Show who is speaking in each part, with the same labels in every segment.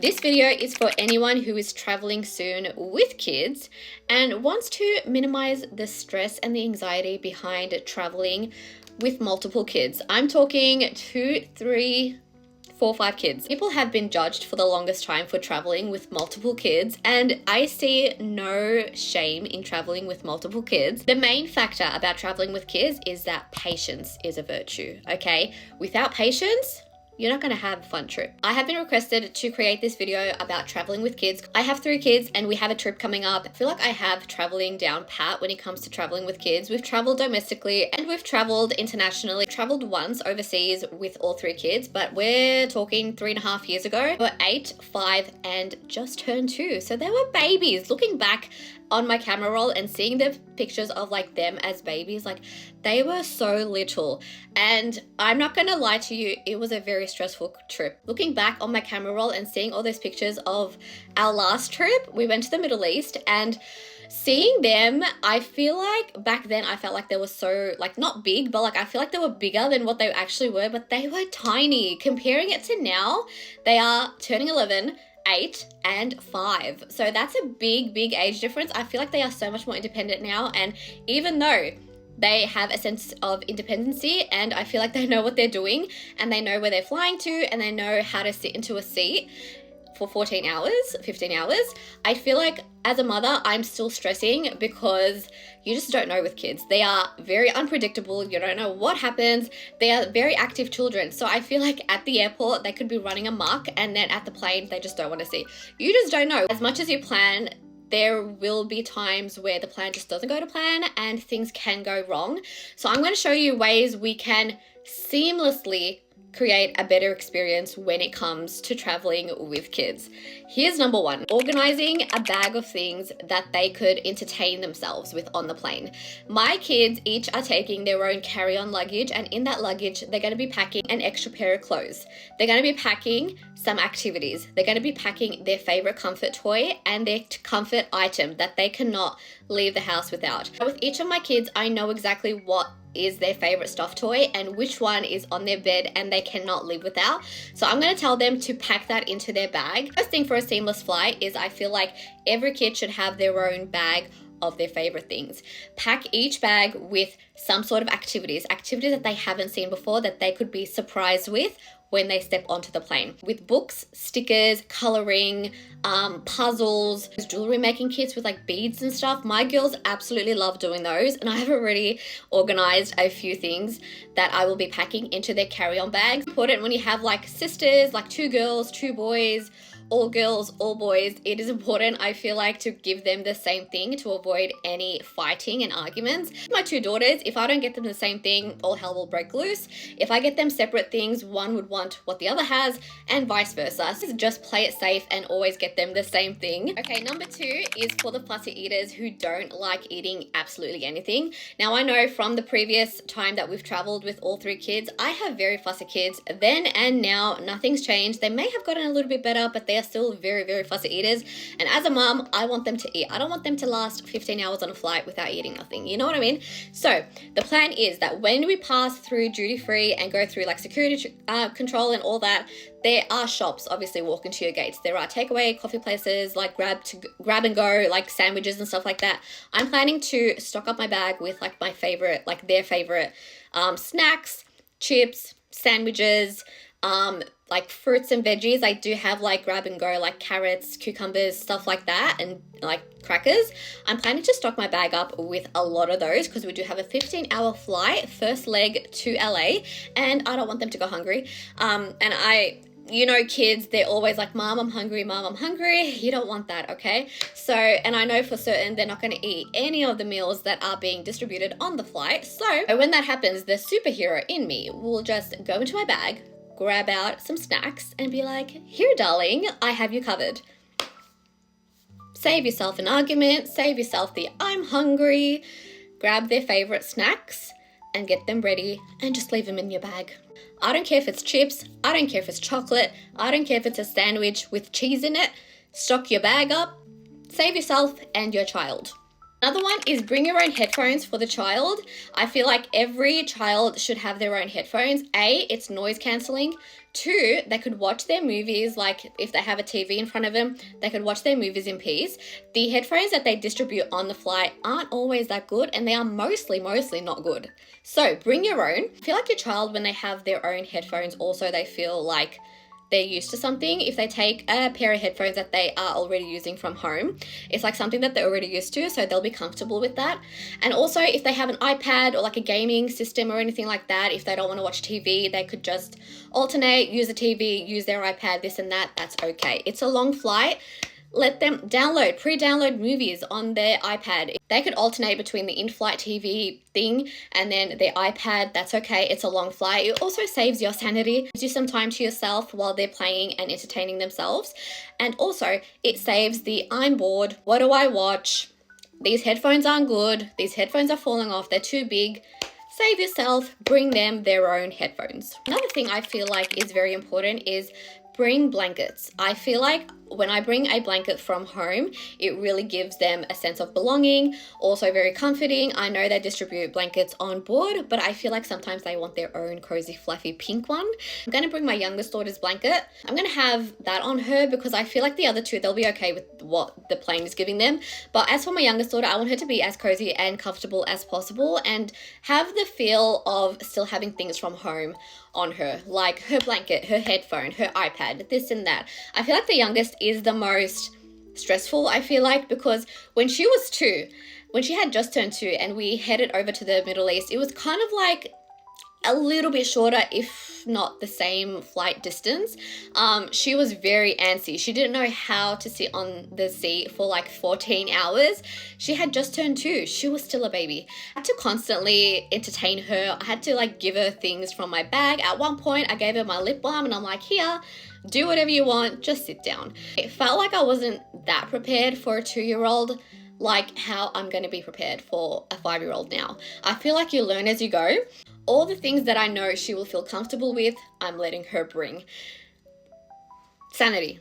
Speaker 1: This video is for anyone who is traveling soon with kids and wants to minimize the stress and the anxiety behind traveling with multiple kids. I'm talking 2, 3, 4, 5 kids. People have been judged for the longest time for traveling with multiple kids, and I see no shame in traveling with multiple kids. The main factor about traveling with kids is that patience is a virtue, okay? Without patience, you're not going to have a fun trip. I have been requested to create this video about traveling with kids. I have 3 kids and we have a trip coming up. I feel like I have traveling down pat when it comes to traveling with kids. We've traveled domestically and we've traveled internationally. Traveled once overseas with all 3 kids, but we're talking 3.5 years ago. They were 8, 5, and just turned 2. So they were babies. Looking back on my camera roll and seeing the pictures of like them as babies, like they were so little. And I'm not gonna lie to you, it was a very stressful trip. Looking back on my camera roll and seeing all those pictures of our last trip, we went to the Middle East, and seeing them, I feel like back then I felt like they were so like not big, but like I feel like they were bigger than what they actually were, but they were tiny. Comparing it to now, they are turning 11, 8 and 5. So that's a big age difference. I feel like they are so much more independent now, and even though they have a sense of independency and I feel like they know what they're doing and they know where they're flying to and they know how to sit into a seat for 14 hours, 15 hours, I feel like as a mother, I'm still stressing because you just don't know with kids. They are very unpredictable. You don't know what happens. They are very active children. So I feel like at the airport, they could be running amok, and then at the plane, they just don't want to see. You just don't know. As much as you plan, there will be times where the plan just doesn't go to plan and things can go wrong. So I'm going to show you ways we can seamlessly create a better experience when it comes to traveling with kids. Here's number 1, organizing a bag of things that they could entertain themselves with on the plane. My kids each are taking their own carry-on luggage, and in that luggage, they're going to be packing an extra pair of clothes. They're going to be packing some activities. They're going to be packing their favorite comfort toy and their comfort item that they cannot leave the house without. With each of my kids, I know exactly what is their favorite stuffed toy and which one is on their bed and they cannot live without. So I'm going to tell them to pack that into their bag. First thing for a seamless flight is I feel like every kid should have their own bag of their favorite things. Pack each bag with some sort of activities that they haven't seen before that they could be surprised with when they step onto the plane. With books, stickers, coloring, puzzles, jewelry making kits with like beads and stuff. My girls absolutely love doing those, and I have already organized a few things that I will be packing into their carry-on bags. Important when you have like sisters, like 2 girls, 2 boys, all girls, all boys, it is important, I feel like, to give them the same thing to avoid any fighting and arguments. My 2 daughters, if I don't get them the same thing, all hell will break loose. If I get them separate things, one would want what the other has and vice versa. So just play it safe and always get them the same thing. Okay, number 2 is for the fussy eaters who don't like eating absolutely anything. Now I know from the previous time that we've traveled with all 3 kids, I have very fussy kids. Then and now, nothing's changed. They may have gotten a little bit better, but they are still very fussy eaters. And as a mom, I want them to eat. I don't want them to last 15 hours on a flight without eating nothing. You know what I mean? So the plan is that when we pass through duty free and go through like security control and all that, there are shops obviously walking to your gates. There are takeaway coffee places like grab and go, like sandwiches and stuff like that. I'm planning to stock up my bag with like my favorite, like their favorite snacks, chips, sandwiches, like fruits and veggies. I do have like grab and go, like carrots, cucumbers, stuff like that, and like crackers. I'm planning to stock my bag up with a lot of those because we do have a 15-hour flight, first leg to LA, and I don't want them to go hungry. You know, kids, they're always like, Mom, I'm hungry. Mom, I'm hungry. You don't want that, okay? So, and I know for certain they're not going to eat any of the meals that are being distributed on the flight. So when that happens, the superhero in me will just go into my bag, grab out some snacks and be like, here, darling, I have you covered. Save yourself an argument, save yourself the I'm hungry, grab their favorite snacks and get them ready and just leave them in your bag. I don't care if it's chips, I don't care if it's chocolate, I don't care if it's a sandwich with cheese in it. Stock your bag up, save yourself and your child. Another one is bring your own headphones for the child. I feel like every child should have their own headphones. A, it's noise cancelling. Two, they could watch their movies, like if they have a TV in front of them, they could watch their movies in peace. The headphones that they distribute on the flight aren't always that good, and they are mostly not good. So bring your own. I feel like your child, when they have their own headphones, also they feel like they're used to something. If they take a pair of headphones that they are already using from home, it's like something that they're already used to, so they'll be comfortable with that. And also, if they have an iPad or like a gaming system or anything like that, if they don't want to watch TV, they could just alternate, use the TV, use their iPad, this and that. That's okay. It's a long flight. Let them pre-download movies on their iPad. They could alternate between the in-flight TV thing and then their iPad. That's okay. It's a long flight. It also saves your sanity. Gives you some time to yourself while they're playing and entertaining themselves. And also, it saves the I'm bored. What do I watch? These headphones aren't good. These headphones are falling off. They're too big. Save yourself. Bring them their own headphones. Another thing I feel like is very important is bring blankets. I feel like when I bring a blanket from home, it really gives them a sense of belonging, also very comforting. I know they distribute blankets on board, but I feel like sometimes they want their own cozy, fluffy pink one. I'm going to bring my youngest daughter's blanket. I'm going to have that on her because I feel like the other two, they'll be okay with what the plane is giving them. But as for my youngest daughter, I want her to be as cozy and comfortable as possible and have the feel of still having things from home on her, like her blanket, her headphone, her iPad, this and that. I feel like the youngest is the most stressful, I feel like, because when she was 2, when she had just turned 2 and we headed over to the Middle East, it was kind of like a little bit shorter, if not the same flight distance. She was very antsy. She didn't know how to sit on the seat for like 14 hours. She had just turned 2. She was still a baby. I had to constantly entertain her. I had to like give her things from my bag. At one point, I gave her my lip balm and I'm like, here, do whatever you want, just sit down. It felt like I wasn't that prepared for a 2-year-old, like how I'm going to be prepared for a 5-year-old now. I feel like you learn as you go. All the things that I know she will feel comfortable with, I'm letting her bring. Sanity.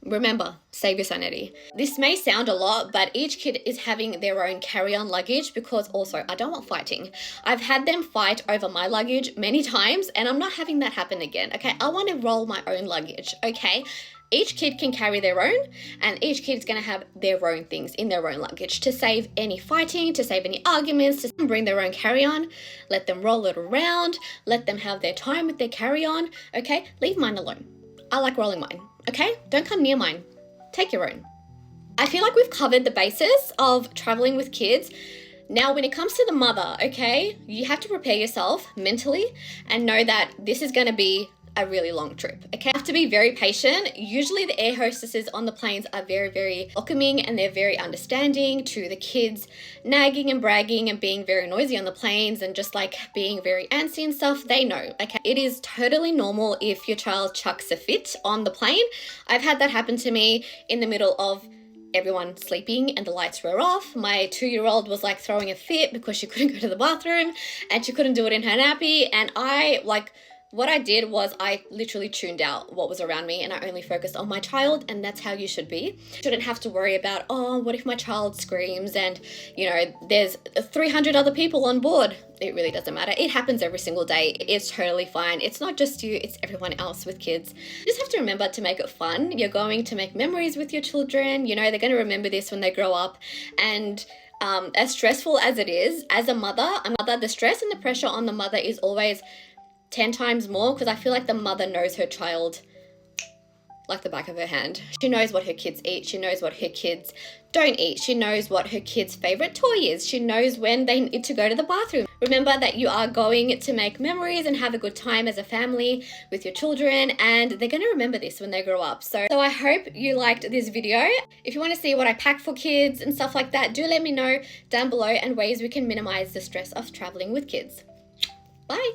Speaker 1: Remember, save your sanity. This may sound a lot, but each kid is having their own carry-on luggage because also I don't want fighting. I've had them fight over my luggage many times and I'm not having that happen again, okay? I want to roll my own luggage, okay? Each kid can carry their own and each kid's going to have their own things in their own luggage to save any fighting, to save any arguments, to bring their own carry-on, let them roll it around, let them have their time with their carry-on, okay? Leave mine alone. I like rolling mine, okay? Don't come near mine. Take your own. I feel like we've covered the basis of traveling with kids. Now, when it comes to the mother, okay, you have to prepare yourself mentally and know that this is going to be a really long trip, okay? You have to be very patient. Usually the air hostesses on the planes are very welcoming and they're very understanding to the kids nagging and bragging and being very noisy on the planes and just like being very antsy and stuff. They know, okay? It is totally normal if your child chucks a fit on the plane. I've had that happen to me in the middle of everyone sleeping and the lights were off. My 2-year-old was like throwing a fit because she couldn't go to the bathroom and she couldn't do it in her nappy, and what I did was I literally tuned out what was around me and I only focused on my child, and that's how you should be. You shouldn't have to worry about, oh, what if my child screams and, you know, there's 300 other people on board. It really doesn't matter. It happens every single day. It's totally fine. It's not just you, it's everyone else with kids. You just have to remember to make it fun. You're going to make memories with your children. You know, they're going to remember this when they grow up. And as stressful as it is, as a mother, the stress and the pressure on the mother is always 10 times more, because I feel like the mother knows her child like the back of her hand. She knows what her kids eat. She knows what her kids don't eat. She knows what her kids' favorite toy is. She knows when they need to go to the bathroom. Remember that you are going to make memories and have a good time as a family with your children, and they're going to remember this when they grow up. So I hope you liked this video. If you want to see what I pack for kids and stuff like that, do let me know down below and ways we can minimize the stress of traveling with kids. Bye.